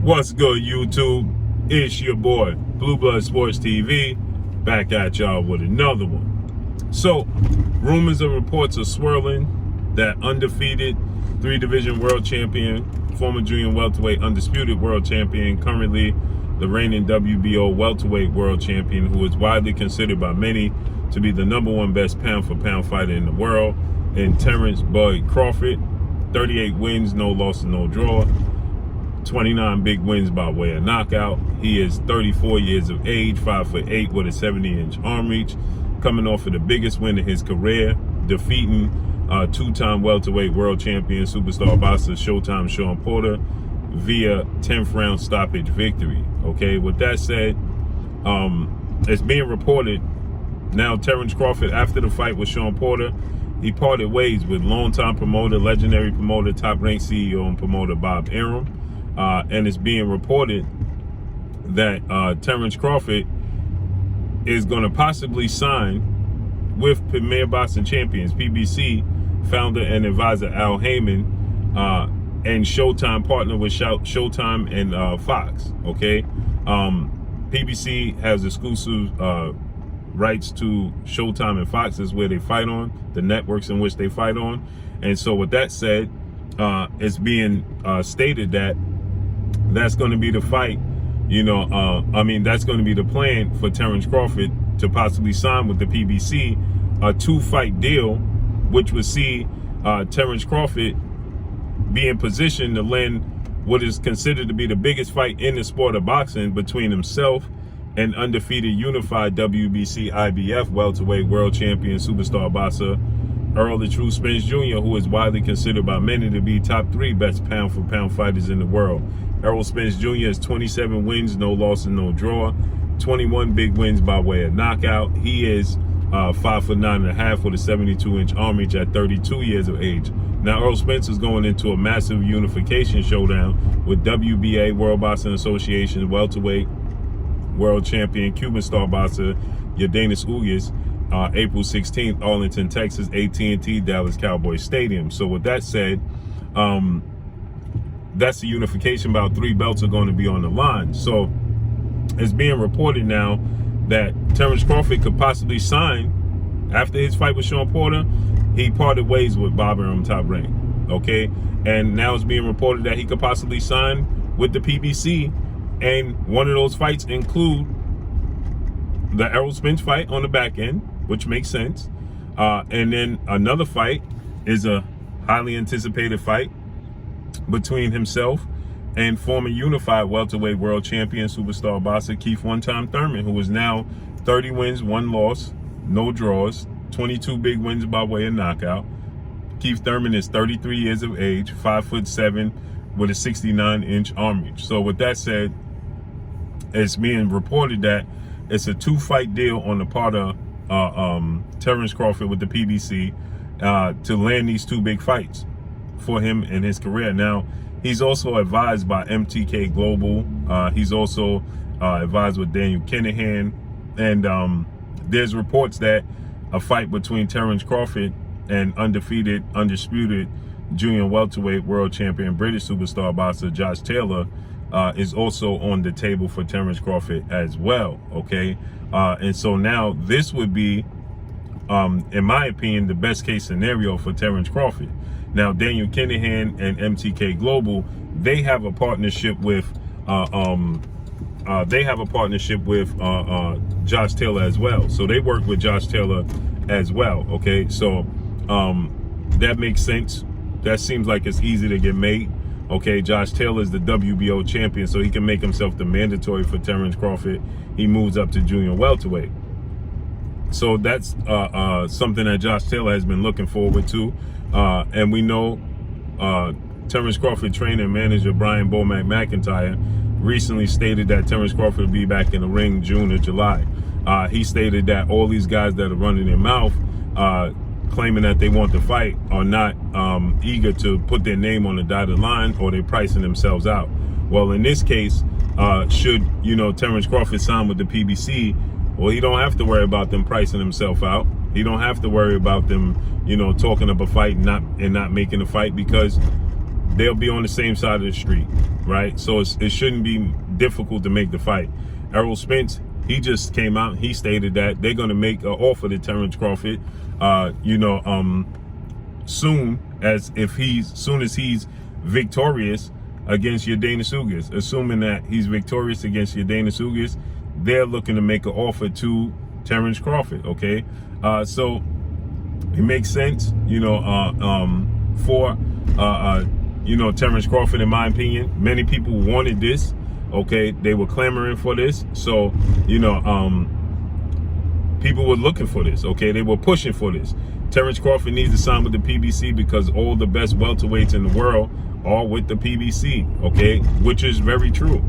What's good, YouTube? It's your boy, Blue Blood Sports TV, back at y'all with another one. So, rumors and reports are swirling that undefeated 3-division world champion, former junior welterweight undisputed world champion, currently the reigning WBO welterweight world champion, who is widely considered by many to be the #1 best pound-for-pound fighter in the world, and Terence Crawford, 38 wins, no loss and no draw. 29 big wins by way of knockout. He is 34 years of age, 5'8" with a 70-inch arm reach, coming off of the biggest win of his career, defeating two-time welterweight world champion superstar boxer Showtime Shawn Porter via 10th round stoppage victory. Okay, with that said, it's being reported now Terence Crawford, after the fight with Shawn Porter, he parted ways with longtime promoter, legendary promoter, top-ranked CEO and promoter Bob Arum. And it's being reported that Terence Crawford is going to possibly sign with Premier Boxing Champions, PBC, founder and advisor Al Heyman, and Showtime partner with Showtime and Fox, okay? PBC has exclusive rights to Showtime and Fox, is where they fight on, the networks in which they fight on. And so with that said, it's being stated that that's going to be the fight, that's going to be the plan for Terence Crawford to possibly sign with the PBC, a 2-fight deal, which would see Terence Crawford be in position to land what is considered to be the biggest fight in the sport of boxing between himself and undefeated unified WBC IBF welterweight world champion superstar boxer ERROL the True Spence Jr., who is widely considered by many to be top 3 best pound-for-pound fighters in the world. ERROL Spence Jr. has 27 wins, no loss and no draw, 21 big wins by way of knockout. He is 5'9.5" with a 72-inch arm reach at 32 years of age. Now, ERROL Spence is going into a massive unification showdown with WBA, World Boxing Association, welterweight world champion, Cuban star boxer YORDENIS UGAS, April 16th, Arlington, Texas, AT&T Dallas Cowboys Stadium. So with that said, that's the unification. About 3 belts are going to be on the line. So it's being reported now that Terence Crawford could possibly sign after his fight with Shawn Porter. He parted ways with Bob Arum, top rank. Okay, and now it's being reported that he could possibly sign with the PBC, and one of those fights include the ERROL Spence fight on the back end, which makes sense. And then another fight is a highly anticipated fight between himself and former unified welterweight world champion superstar boxer Keith one-time Thurman, who is now 30 wins, 1 loss, no draws, 22 big wins by way of knockout. Keith Thurman is 33 years of age, 5'7", with a 69-inch arm reach. So with that said, it's being reported that it's a 2-fight deal on the part of Terence Crawford with the PBC to land these 2 big fights for him in his career. Now, he's also advised by MTK Global. He's also advised with Daniel Kinahan. And there's reports that a fight between Terence Crawford and undisputed junior welterweight world champion British superstar boxer Josh Taylor is also on the table for Terence Crawford as well, okay? And so now this would be, in my opinion, the best case scenario for Terence Crawford. Now, Daniel Kinahan and MTK Global, they have a partnership with Josh Taylor as well. So they work with Josh Taylor as well, okay? So that makes sense. That seems like it's easy to get made. Okay, Josh Taylor is the WBO champion, so he can make himself the mandatory for Terence Crawford. He moves up to junior welterweight. So that's something that Josh Taylor has been looking forward to. And we know Terence Crawford trainer and manager Brian Bomac McIntyre recently stated that Terence Crawford will be back in the ring June or July. He stated that all these guys that are running their mouth claiming that they want to fight are not eager to put their name on the dotted line, or they're pricing themselves out. Well, in this case, should Terence Crawford sign with the PBC, well, he don't have to worry about them pricing himself out. He don't have to worry about them, talking up a fight and not making a fight, because they'll be on the same side of the street, right? So it shouldn't be difficult to make the fight. Errol Spence, he just came out, he stated that they're going to make an offer to Terence Crawford, soon as he's victorious against Yordenis Ugas. Assuming that he's victorious against Yordenis Ugas, they're looking to make an offer to Terence Crawford, okay? So it makes sense, for Terence Crawford, in my opinion. Many people wanted this, okay? They were clamoring for this. So, people were looking for this, okay? They were pushing for this. Terence Crawford needs to sign with the PBC because all the best welterweights in the world are with the PBC, okay? Which is very true.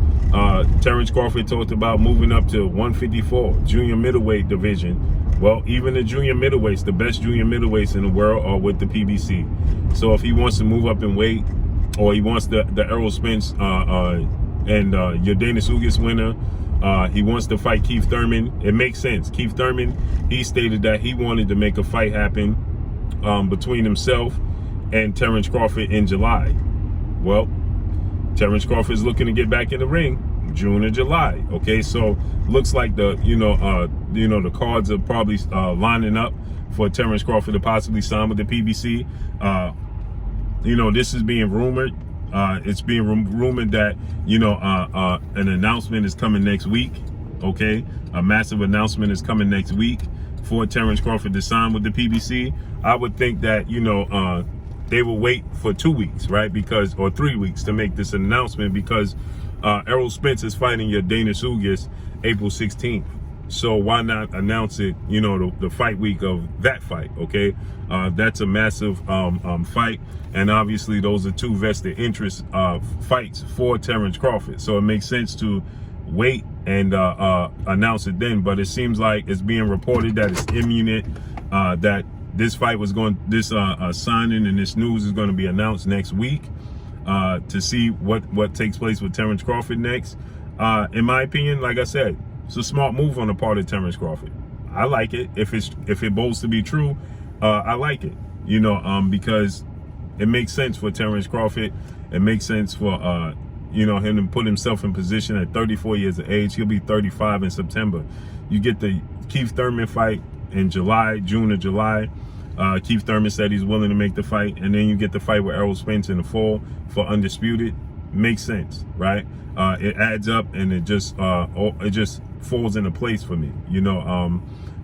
Terence Crawford talked about moving up to 154, junior middleweight division. Well, even the junior middleweights, the best junior middleweights in the world are with the PBC. So if he wants to move up in weight, or he wants the Errol Spence and Yordenis Ugas winner, he wants to fight Keith Thurman, it makes sense. Keith Thurman, he stated that he wanted to make a fight happen between himself and Terence Crawford in July. Well, Terence Crawford is looking to get back in the ring June or July. Okay, so looks like the the cards are probably lining up for Terence Crawford to possibly sign with the PBC. This is being rumored. It's being rumored that an announcement is coming next week. Okay, a massive announcement is coming next week for Terence Crawford to sign with the PBC. I would think that they will wait for 2 weeks, right? Or 3 weeks to make this announcement, because Errol Spence is fighting Yordenis Ugas April 16th. So why not announce it, the fight week of that fight, okay? That's a massive fight. And obviously those are two vested interest fights for Terence Crawford. So it makes sense to wait and announce it then. But it seems like it's being reported that it's imminent, that this fight signing and this news is going to be announced next week, to see what takes place with Terence Crawford next. In my opinion, like I said, it's a smart move on the part of Terence Crawford. I like it. If it bodes to be true, I like it. Because it makes sense for Terence Crawford. It makes sense for him to put himself in position at 34 years of age. He'll be 35 in September. You get the Keith Thurman fight in June or July. Keith Thurman said he's willing to make the fight, and then you get the fight with Errol Spence in the fall for Undisputed. Makes sense, right? It adds up, and it just falls into place for me,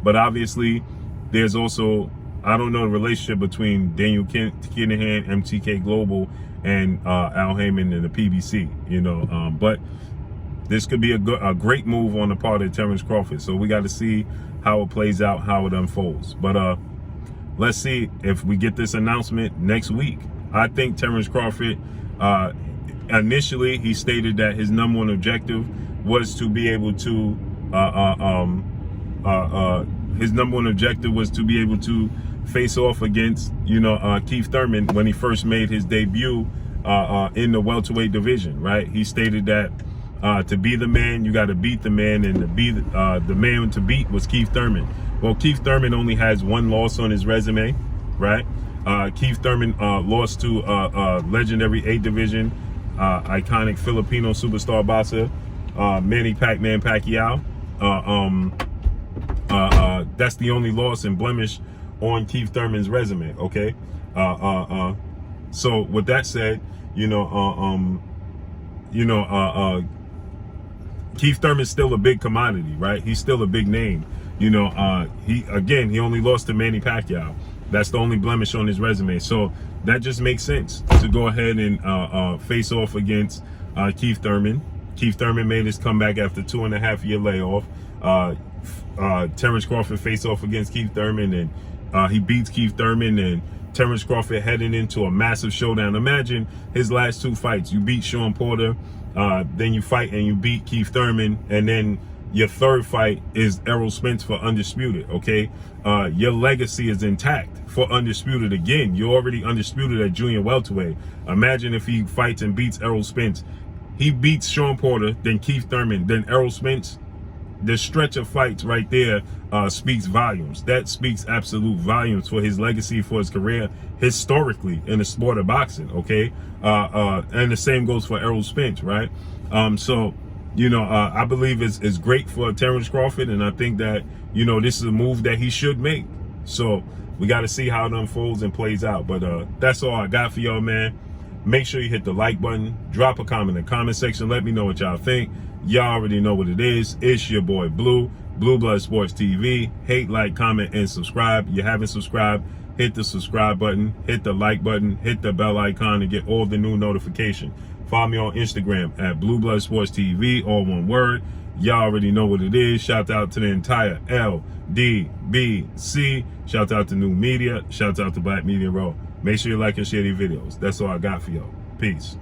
But obviously, there's also, I don't know the relationship between Daniel Kinahan, MTK Global, and Al Heyman and the PBC, But this could be a great move on the part of Terence Crawford. So we got to see how it plays out, how it unfolds. But let's see if we get this announcement next week. I think Terence Crawford, initially he stated that his number one objective was to be able to face off against Keith Thurman when he first made his debut in the welterweight division, right? He stated that to be the man, you got to beat the man, and to be the man to beat was Keith Thurman. Well, Keith Thurman only has one loss on his resume, right? Keith Thurman lost to legendary 8 division, iconic Filipino superstar boxer, Manny Pac-Man Pacquiao. That's the only loss and blemish on Keith Thurman's resume, okay? So with that said, Keith Thurman's still a big commodity, right? He's still a big name. He only lost to Manny Pacquiao. That's the only blemish on his resume. So that just makes sense to go ahead and face off against Keith Thurman. Keith Thurman made his comeback after 2.5-year layoff. Terence Crawford faced off against Keith Thurman, and he beats Keith Thurman, and Terence Crawford heading into a massive showdown. Imagine his last 2 fights. You beat Sean Porter, then you fight and you beat Keith Thurman, and then your third fight is Errol Spence for Undisputed, okay? Your legacy is intact for Undisputed again. You're already undisputed at junior welterweight. Imagine if he fights and beats Errol Spence. He beats Sean Porter, then Keith Thurman, then Errol Spence. the stretch of fights right there speaks volumes. That speaks absolute volumes for his legacy, for his career historically in the sport of boxing, okay? And the same goes for Errol Spence, right? So, you know, I believe it's great for Terence Crawford, and I think that, you know, this is a move that he should make. So we got to see how it unfolds and plays out. But that's all I got for y'all, man. Make sure you hit the like button, drop a comment in the comment section, let me know what y'all think. Y'all already know what it is. It's your boy Blue Blood Sports TV. Hate, like, comment, and subscribe. You haven't subscribed, hit the subscribe button, hit the like button, hit the bell icon to get all the new notifications. Follow me on Instagram at Blue Blood Sports TV, all one word. Y'all already know what it is. Shout out to the entire LDBC. Shout out to New Media. Shout out to Black Media Row. Make sure you like and share these videos. That's all I got for y'all. Peace.